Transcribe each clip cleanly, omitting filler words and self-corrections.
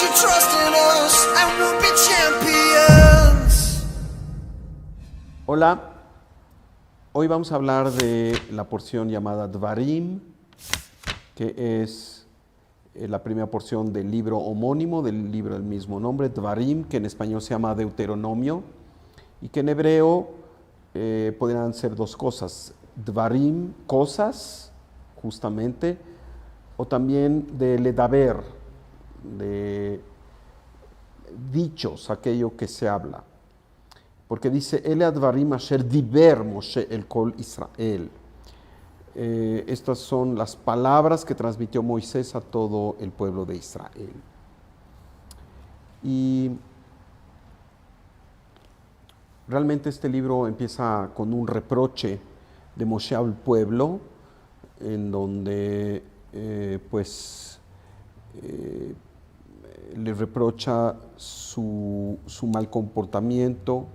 your trust in us and we'll be champions. Hola, hoy vamos a hablar de la porción llamada Dvarim, que es la primera porción del libro homónimo, del libro del mismo nombre, Dvarim, que en español se llama Deuteronomio, y que en hebreo podrían ser dos cosas, Dvarim, cosas, justamente, o también de ledaber, de dichos, aquello que se habla. Porque dice, Ele advarim asher diber Moshe el kol Israel. Estas son las palabras que transmitió Moisés a todo el pueblo de Israel. Y realmente este libro empieza con un reproche de Moshe al pueblo, en donde le reprocha su mal comportamiento,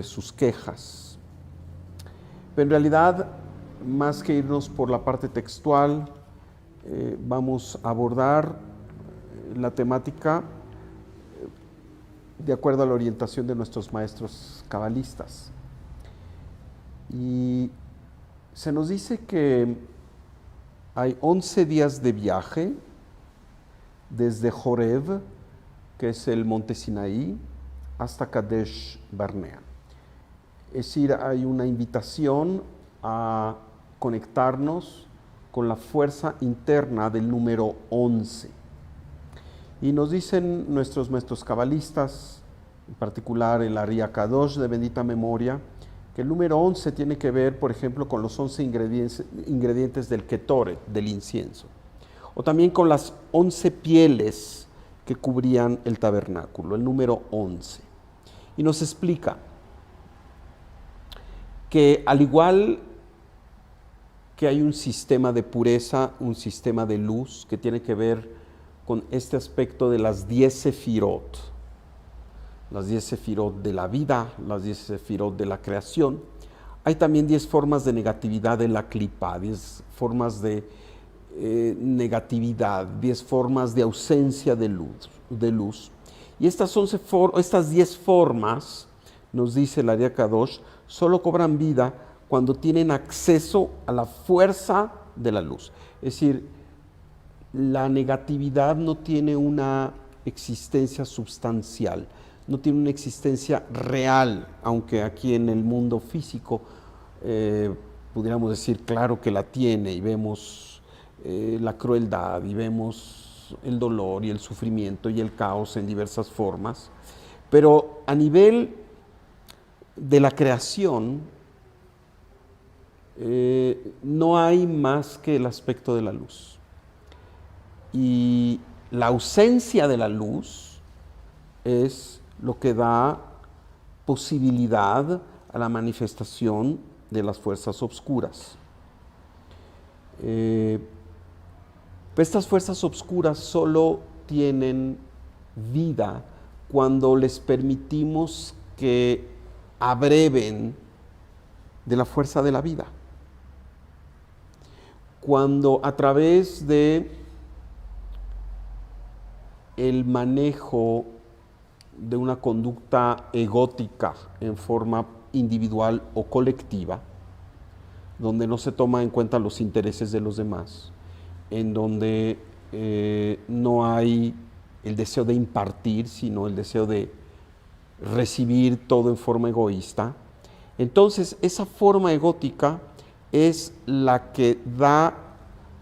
sus quejas. Pero en realidad, más que irnos por la parte textual, vamos a abordar la temática de acuerdo a la orientación de nuestros maestros cabalistas. Y se nos dice que hay 11 días de viaje desde Horeb, que es el monte Sinaí, hasta Kadesh Barnea. Es decir, hay una invitación a conectarnos con la fuerza interna del número 11. Y nos dicen nuestros maestros cabalistas, en particular el Ari Akadosh de bendita memoria, que el número 11 tiene que ver, por ejemplo, con los 11 ingredientes del Ketoret, del incienso, o también con las 11 pieles que cubrían el tabernáculo, el número 11. Y nos explica que al igual que hay un sistema de pureza, un sistema de luz que tiene que ver con este aspecto de las 10 sefirot, las 10 sefirot de la vida, las 10 sefirot de la creación, hay también 10 formas de negatividad de la clipa, 10 formas de negatividad, 10 formas de ausencia de luz. Y estas 10 formas, nos dice el Ari Akadosh, solo cobran vida cuando tienen acceso a la fuerza de la luz. Es decir, la negatividad no tiene una existencia sustancial, no tiene una existencia real, aunque aquí en el mundo físico pudiéramos decir, claro que la tiene, y vemos la crueldad, y vemos el dolor y el sufrimiento y el caos en diversas formas, pero a nivel de la creación no hay más que el aspecto de la luz. Y la ausencia de la luz es lo que da posibilidad a la manifestación de las fuerzas oscuras. Estas fuerzas oscuras solo tienen vida cuando les permitimos que abreven de la fuerza de la vida. Cuando a través de el manejo de una conducta egótica en forma individual o colectiva, donde no se toma en cuenta los intereses de los demás, en donde no hay el deseo de impartir, sino el deseo de recibir todo en forma egoísta, entonces esa forma egótica es la que da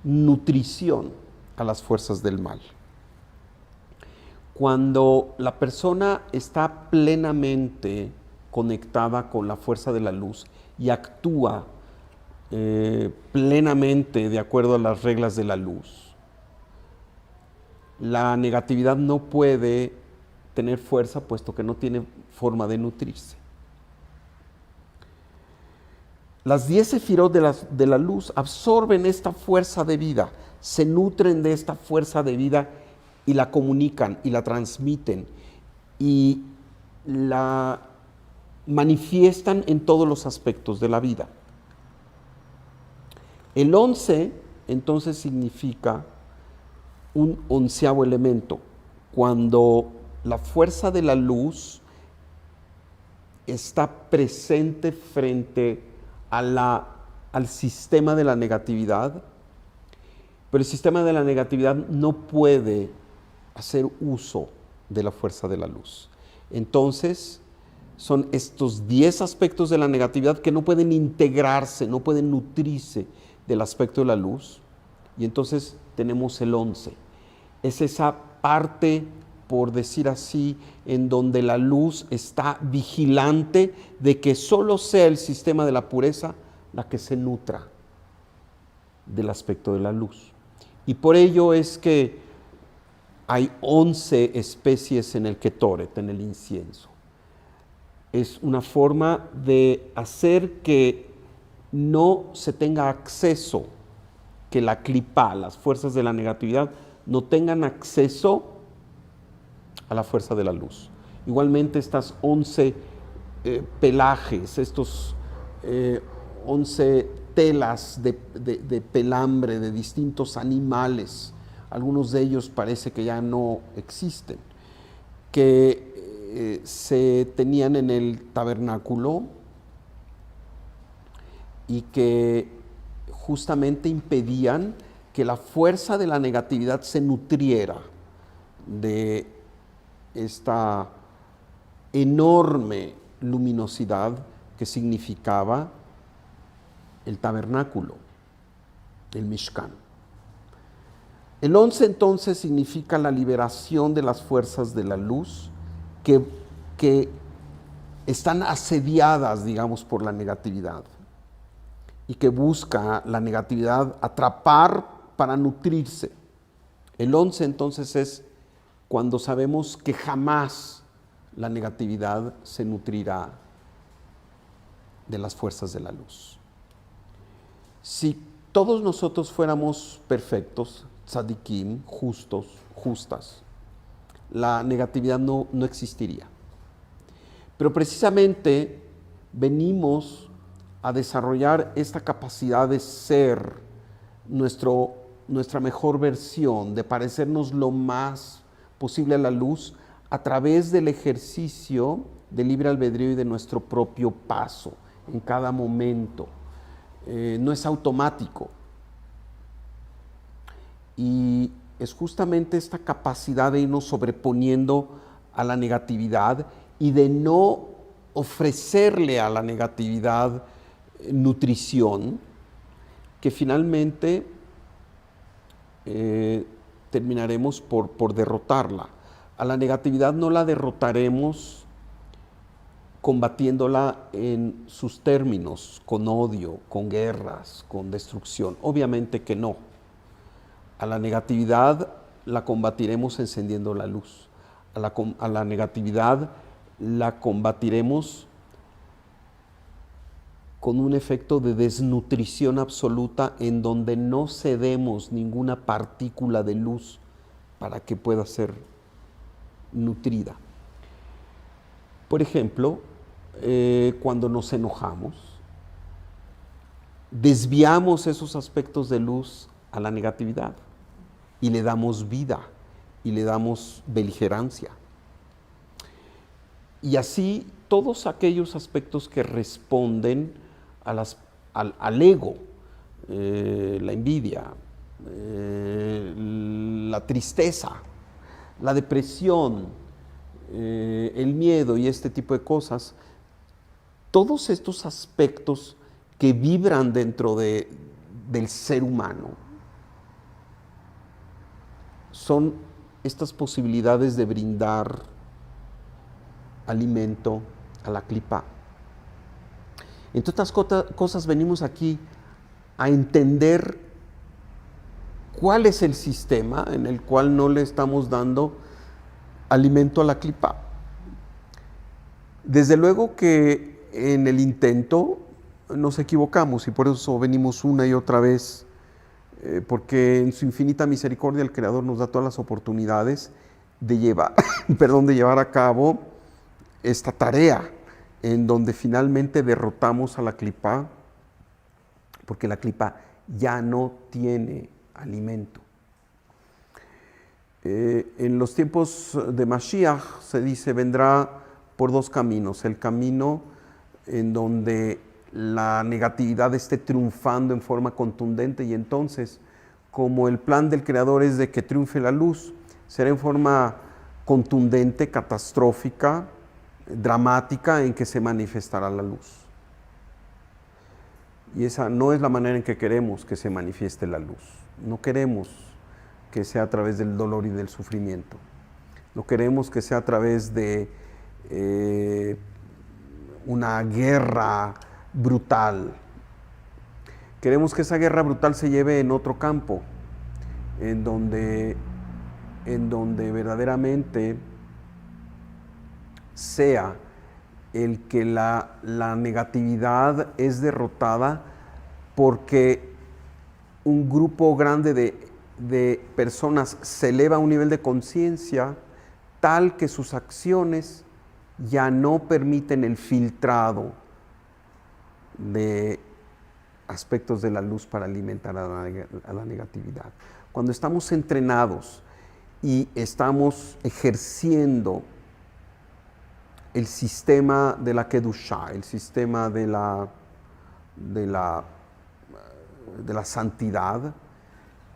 nutrición a las fuerzas del mal. Cuando la persona está plenamente conectada con la fuerza de la luz y actúa plenamente de acuerdo a las reglas de la luz, la negatividad no puede tener fuerza puesto que no tiene forma de nutrirse. Las 10 sefirot de la luz absorben esta fuerza de vida, se nutren de esta fuerza de vida y la comunican y la transmiten y la manifiestan en todos los aspectos de la vida. El 11 entonces significa un onceavo elemento. Cuando la fuerza de la luz está presente frente al sistema de la negatividad, pero el sistema de la negatividad no puede hacer uso de la fuerza de la luz. Entonces, son estos 10 aspectos de la negatividad que no pueden integrarse, no pueden nutrirse del aspecto de la luz. Y entonces tenemos el 11. Es esa parte, por decir así, en donde la luz está vigilante de que solo sea el sistema de la pureza la que se nutra del aspecto de la luz. Y por ello es que hay 11 especies en el Ketoret, en el incienso. Es una forma de hacer que no se tenga acceso, que la clipa, las fuerzas de la negatividad, no tengan acceso a la fuerza de la luz. Igualmente estas 11 pelajes, estos 11 telas de pelambre de distintos animales, algunos de ellos parece que ya no existen, que se tenían en el tabernáculo y que justamente impedían que la fuerza de la negatividad se nutriera de esta enorme luminosidad que significaba el tabernáculo, el Mishkan. El 11 entonces significa la liberación de las fuerzas de la luz que están asediadas, digamos, por la negatividad y que busca la negatividad atrapar para nutrirse. El 11 entonces es cuando sabemos que jamás la negatividad se nutrirá de las fuerzas de la luz. Si todos nosotros fuéramos perfectos, tzadikim, justos, justas, la negatividad no existiría. Pero precisamente venimos a desarrollar esta capacidad de ser nuestra mejor versión, de parecernos lo más posible a la luz a través del ejercicio de libre albedrío y de nuestro propio paso en cada momento. No es automático. Y es justamente esta capacidad de irnos sobreponiendo a la negatividad y de no ofrecerle a la negatividad nutrición, que finalmente terminaremos por derrotarla. A la negatividad no la derrotaremos combatiéndola en sus términos, con odio, con guerras, con destrucción. Obviamente que no. A la negatividad la combatiremos encendiendo la luz. A la negatividad la combatiremos con un efecto de desnutrición absoluta en donde no cedemos ninguna partícula de luz para que pueda ser nutrida. Por ejemplo, cuando nos enojamos, desviamos esos aspectos de luz a la negatividad y le damos vida y le damos beligerancia. Y así todos aquellos aspectos que responden al ego, la envidia, la tristeza, la depresión, el miedo y este tipo de cosas, todos estos aspectos que vibran dentro del ser humano son estas posibilidades de brindar alimento a la clipa. Entre otras cosas venimos aquí a entender cuál es el sistema en el cual no le estamos dando alimento a la clipa. Desde luego que en el intento nos equivocamos y por eso venimos una y otra vez, porque en su infinita misericordia el Creador nos da todas las oportunidades de llevar a cabo esta tarea en donde finalmente derrotamos a la clipa, porque la clipa ya no tiene alimento. En los tiempos de Mashiach se dice vendrá por dos caminos. El camino en donde la negatividad esté triunfando en forma contundente y entonces, como el plan del Creador es de que triunfe la luz, será en forma contundente, catastrófica, dramática en que se manifestará la luz. Y esa no es la manera en que queremos que se manifieste la luz. No queremos que sea a través del dolor y del sufrimiento. No queremos que sea a través de una guerra brutal. Queremos que esa guerra brutal se lleve en otro campo, en donde verdaderamente sea el que la negatividad es derrotada porque un grupo grande de personas se eleva a un nivel de conciencia tal que sus acciones ya no permiten el filtrado de aspectos de la luz para alimentar a la negatividad. Cuando estamos entrenados y estamos ejerciendo el sistema de la Kedushá, el sistema de la santidad,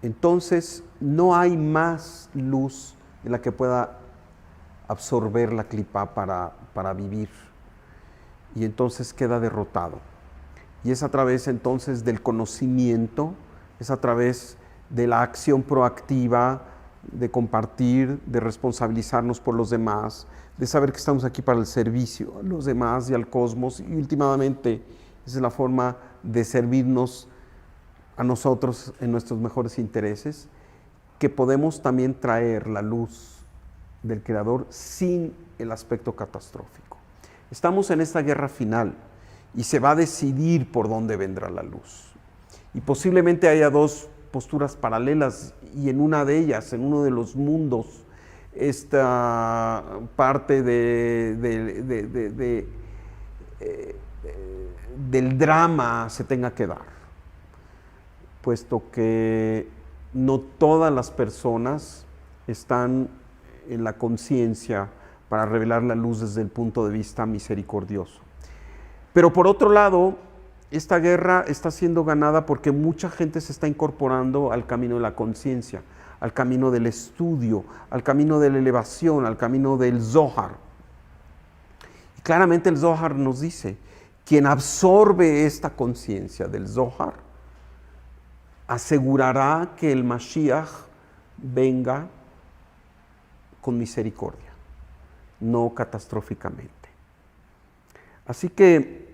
entonces no hay más luz de la que pueda absorber la clipa para vivir. Y entonces queda derrotado. Y es a través entonces del conocimiento, es a través de la acción proactiva, de compartir, de responsabilizarnos por los demás, de saber que estamos aquí para el servicio a los demás y al cosmos, y últimamente esa es la forma de servirnos a nosotros en nuestros mejores intereses, que podemos también traer la luz del Creador sin el aspecto catastrófico. Estamos en esta guerra final y se va a decidir por dónde vendrá la luz. Y posiblemente haya dos posturas paralelas y en una de ellas, en uno de los mundos, esta parte del drama se tenga que dar, puesto que no todas las personas están en la conciencia para revelar la luz desde el punto de vista misericordioso. Pero por otro lado, esta guerra está siendo ganada porque mucha gente se está incorporando al camino de la conciencia, al camino del estudio, al camino de la elevación, al camino del Zohar. Y claramente el Zohar nos dice, quien absorbe esta conciencia del Zohar, asegurará que el Mashiach venga con misericordia, no catastróficamente. Así que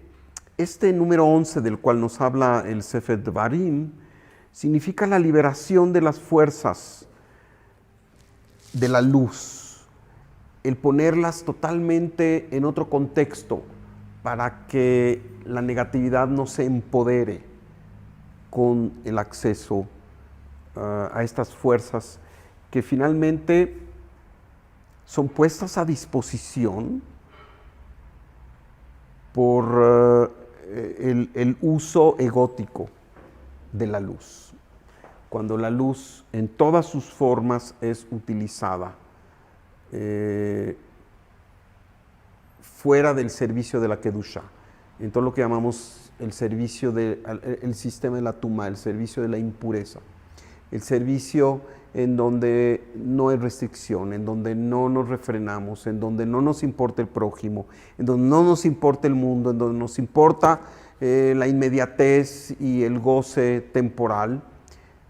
este número 11 del cual nos habla el Sefer Devarim significa la liberación de las fuerzas de la luz, el ponerlas totalmente en otro contexto para que la negatividad no se empodere con el acceso a estas fuerzas que finalmente son puestas a disposición por el uso egótico de la luz. Cuando la luz en todas sus formas es utilizada fuera del servicio de la Kedushá, en todo lo que llamamos el servicio el sistema de la Tumá, el servicio de la impureza, el servicio en donde no hay restricción, en donde no nos refrenamos, en donde no nos importa el prójimo, en donde no nos importa el mundo, en donde nos importa la inmediatez y el goce temporal.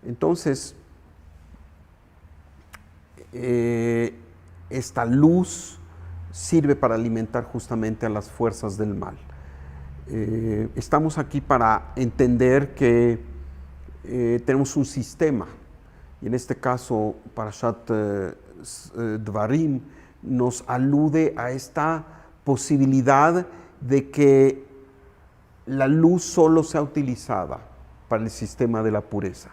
Entonces, esta luz sirve para alimentar justamente a las fuerzas del mal. Estamos aquí para entender que tenemos un sistema. Y en este caso, Parashat Devarim nos alude a esta posibilidad de que la luz solo sea utilizada para el sistema de la pureza.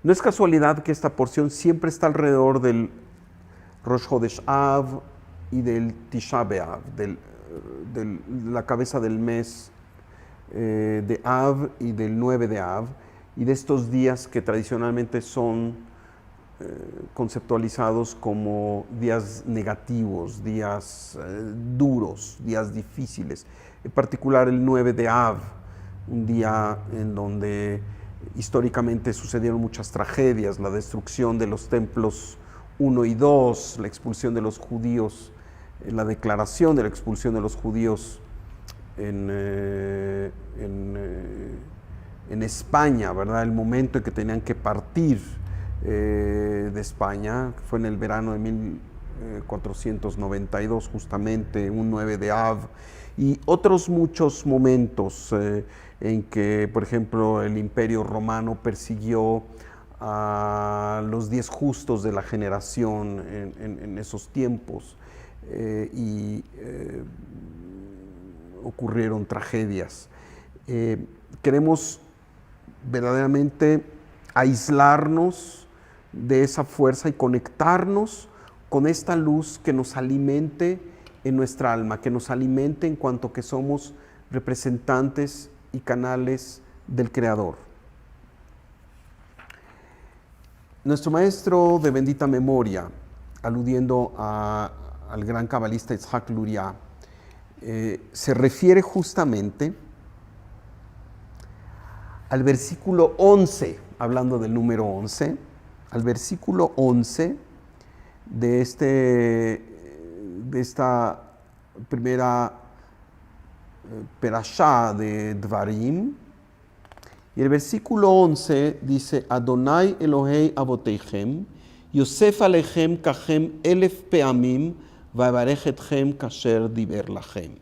No es casualidad que esta porción siempre está alrededor del Rosh Chodesh Av y del Tisha B'Av, de la cabeza del mes de Av y del 9 de Av, y de estos días que tradicionalmente son conceptualizados como días negativos, días duros, días difíciles. En particular el 9 de Av, un día en donde históricamente sucedieron muchas tragedias, la destrucción de los templos 1 y 2, la expulsión de los judíos, la declaración de la expulsión de los judíos en España, ¿verdad? El momento en que tenían que partir de España, fue en el verano de 1492, justamente, un 9 de Av, y otros muchos momentos en que, por ejemplo, el Imperio Romano persiguió a los 10 justos de la generación en esos tiempos, y ocurrieron tragedias. Queremos verdaderamente aislarnos de esa fuerza y conectarnos con esta luz que nos alimente en nuestra alma, que nos alimente en cuanto que somos representantes y canales del Creador. Nuestro maestro de bendita memoria, aludiendo al gran cabalista Itzhak Luria, se refiere justamente al versículo 11, hablando del número 11, al versículo 11 de esta primera perashá de Dvarim. Y el versículo 11 dice: Adonai Elohei Avoteichem, Yosef Alechem Kachem Elef Peamim, Vavarech Etchem Kasher Diber Lachem.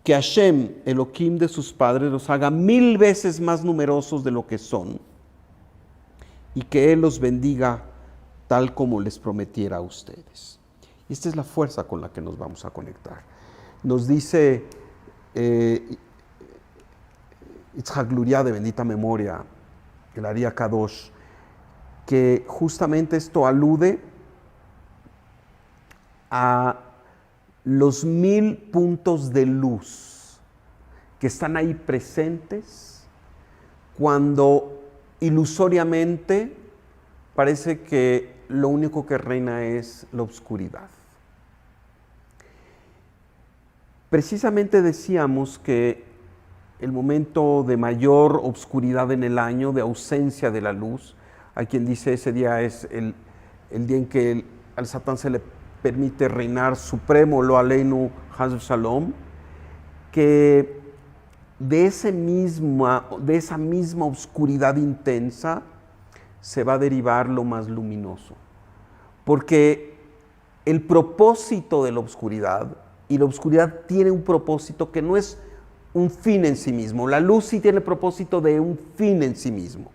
Que Hashem, Elohim de sus padres, los haga 1000 veces más numerosos de lo que son, y que Él los bendiga tal como les prometiera a ustedes. Y esta es la fuerza con la que nos vamos a conectar. Nos dice Itzhak Luria, de bendita memoria, el Ari Kadosh, que justamente esto alude a los 1000 puntos de luz que están ahí presentes cuando ilusoriamente parece que lo único que reina es la oscuridad. Precisamente decíamos que el momento de mayor obscuridad en el año, de ausencia de la luz, hay quien dice ese día es el día en que al Satán se le permite reinar supremo, lo aleinu, Haz Shalom, que de esa misma oscuridad intensa se va a derivar lo más luminoso. Porque el propósito de la oscuridad, y la oscuridad tiene un propósito que no es un fin en sí mismo, la luz sí tiene el propósito de un fin en sí mismo.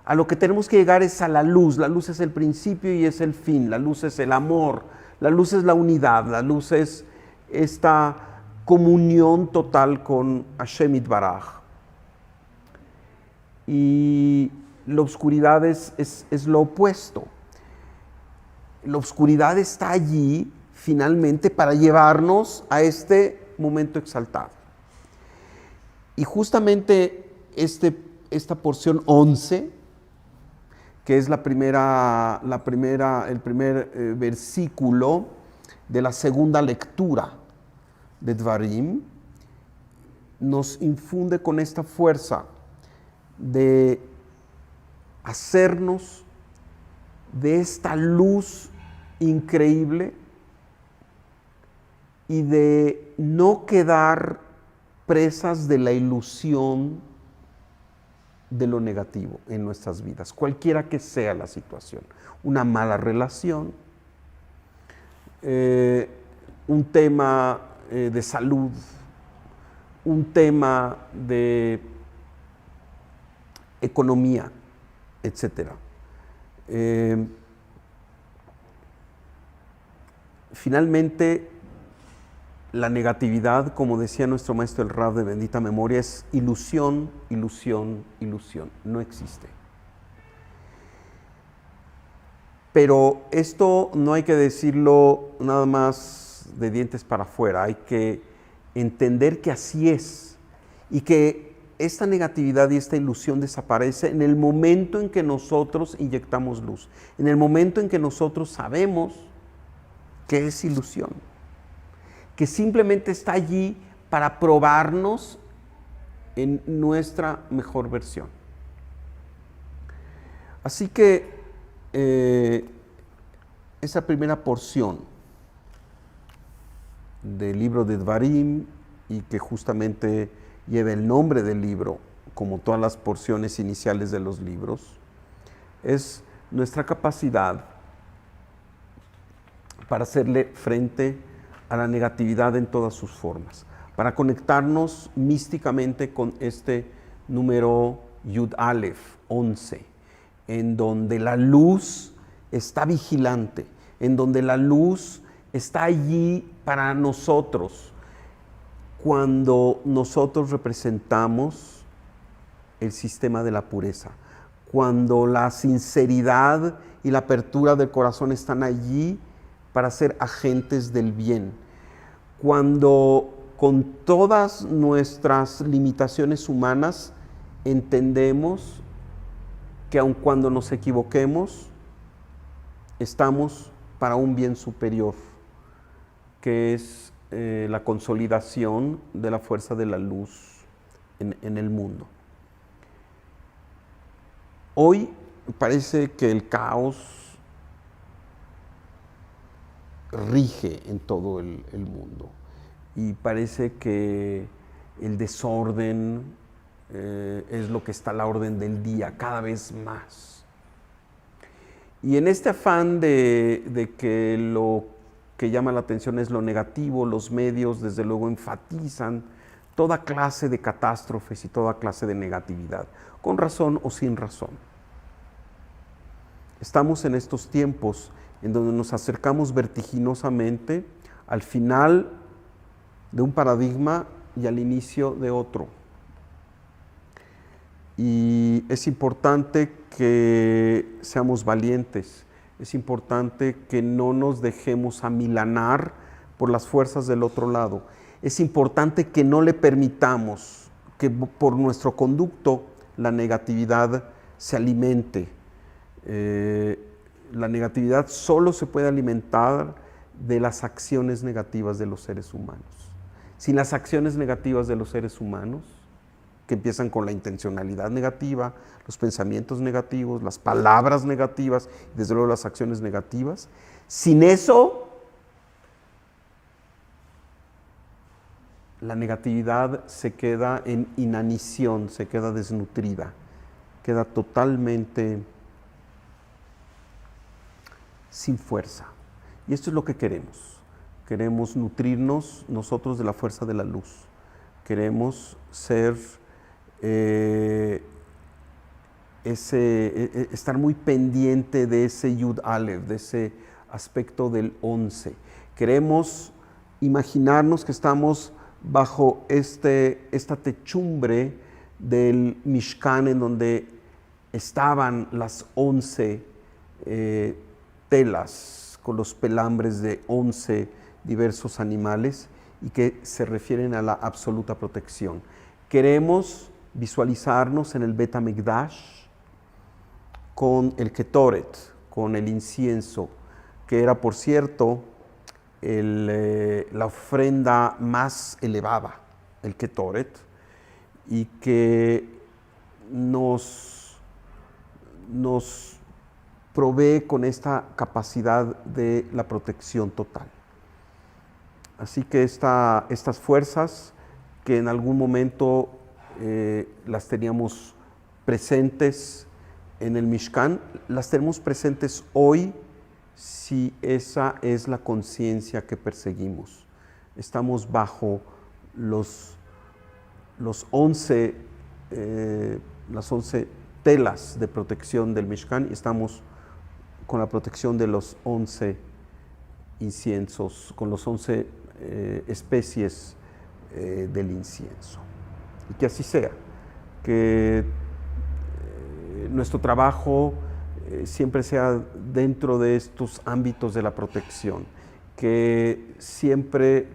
A lo que tenemos que llegar es a la luz es el principio y es el fin, la luz es el amor, la luz es la unidad, la luz es esta comunión total con Hashem Yitbaraj. Y la oscuridad es lo opuesto. La oscuridad está allí finalmente para llevarnos a este momento exaltado. Y justamente esta porción 11, que es el primer versículo de la segunda lectura de Dvarim, nos infunde con esta fuerza de hacernos de esta luz increíble y de no quedar presas de la ilusión de lo negativo en nuestras vidas, cualquiera que sea la situación. Una mala relación, un tema de salud, un tema de economía, etc. Finalmente, la negatividad, como decía nuestro maestro el Rav de bendita memoria, es ilusión, ilusión, ilusión. No existe. Pero esto no hay que decirlo nada más de dientes para afuera. Hay que entender que así es y que esta negatividad y esta ilusión desaparece en el momento en que nosotros inyectamos luz, en el momento en que nosotros sabemos que es ilusión, que simplemente está allí para probarnos en nuestra mejor versión. Así que esa primera porción del libro de Dvarim, y que justamente lleva el nombre del libro, como todas las porciones iniciales de los libros, es nuestra capacidad para hacerle frente a la negatividad en todas sus formas, para conectarnos místicamente con este número Yud Aleph, 11, en donde la luz está vigilante, en donde la luz está allí para nosotros, cuando nosotros representamos el sistema de la pureza, cuando la sinceridad y la apertura del corazón están allí para ser agentes del bien, cuando con todas nuestras limitaciones humanas entendemos que aun cuando nos equivoquemos, estamos para un bien superior, que es la consolidación de la fuerza de la luz en el mundo. Hoy parece que el caos rige en todo el mundo y parece que el desorden es lo que está a la orden del día, cada vez más. Y en este afán de que lo que llama la atención es lo negativo, los medios desde luego enfatizan toda clase de catástrofes y toda clase de negatividad, con razón o sin razón. Estamos en estos tiempos en donde nos acercamos vertiginosamente al final de un paradigma y al inicio de otro. Y es importante que seamos valientes, es importante que no nos dejemos amilanar por las fuerzas del otro lado. Es importante que no le permitamos que por nuestro conducto la negatividad se alimente. La negatividad solo se puede alimentar de las acciones negativas de los seres humanos. Sin las acciones negativas de los seres humanos, que empiezan con la intencionalidad negativa, los pensamientos negativos, las palabras negativas y desde luego las acciones negativas. Sin eso, la negatividad se queda en inanición, se queda desnutrida, queda totalmente sin fuerza. Y esto es lo que queremos. Queremos nutrirnos nosotros de la fuerza de la luz. Queremos ser estar muy pendiente de ese Yud Aleph, de ese aspecto del 11. Queremos imaginarnos que estamos bajo esta techumbre del Mishkan, en donde estaban las 11 telas con los pelambres de 11 diversos animales y que se refieren a la absoluta protección. Queremos visualizarnos en el Bet HaMikdash con el Ketoret, con el incienso, que era, por cierto, la ofrenda más elevada, el Ketoret, y que nos provee con esta capacidad de la protección total. Así que estas fuerzas que en algún momento las teníamos presentes en el Mishkan, las tenemos presentes hoy si esa es la conciencia que perseguimos. Estamos bajo las 11 telas de protección del Mishkan y estamos con la protección de los 11 inciensos, con los 11 especies del incienso. Y que así sea, que nuestro trabajo siempre sea dentro de estos ámbitos de la protección, que siempre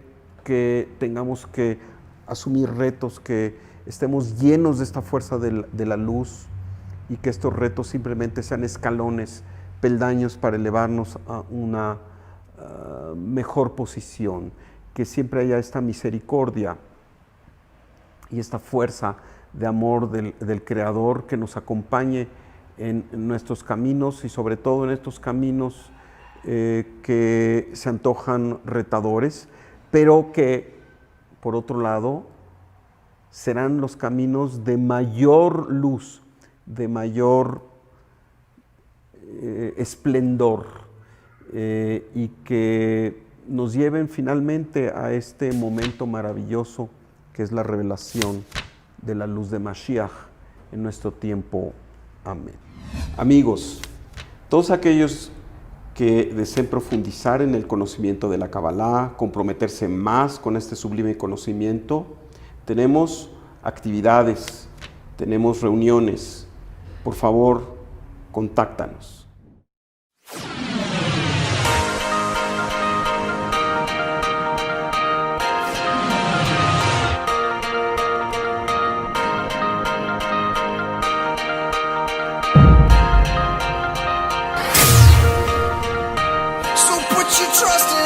que tengamos que asumir retos que estemos llenos de esta fuerza de la luz y que estos retos simplemente sean escalones, peldaños para elevarnos a una mejor posición, que siempre haya esta misericordia y esta fuerza de amor del Creador que nos acompañe en nuestros caminos y sobre todo en estos caminos que se antojan retadores, pero que por otro lado serán los caminos de mayor luz, de mayor esplendor y que nos lleven finalmente a este momento maravilloso que es la revelación de la luz de Mashiach en nuestro tiempo. Amén. Amigos, todos aquellos que deseen profundizar en el conocimiento de la Kabbalah, comprometerse más con este sublime conocimiento, tenemos actividades, tenemos reuniones. Por favor, contáctanos. So put your trust in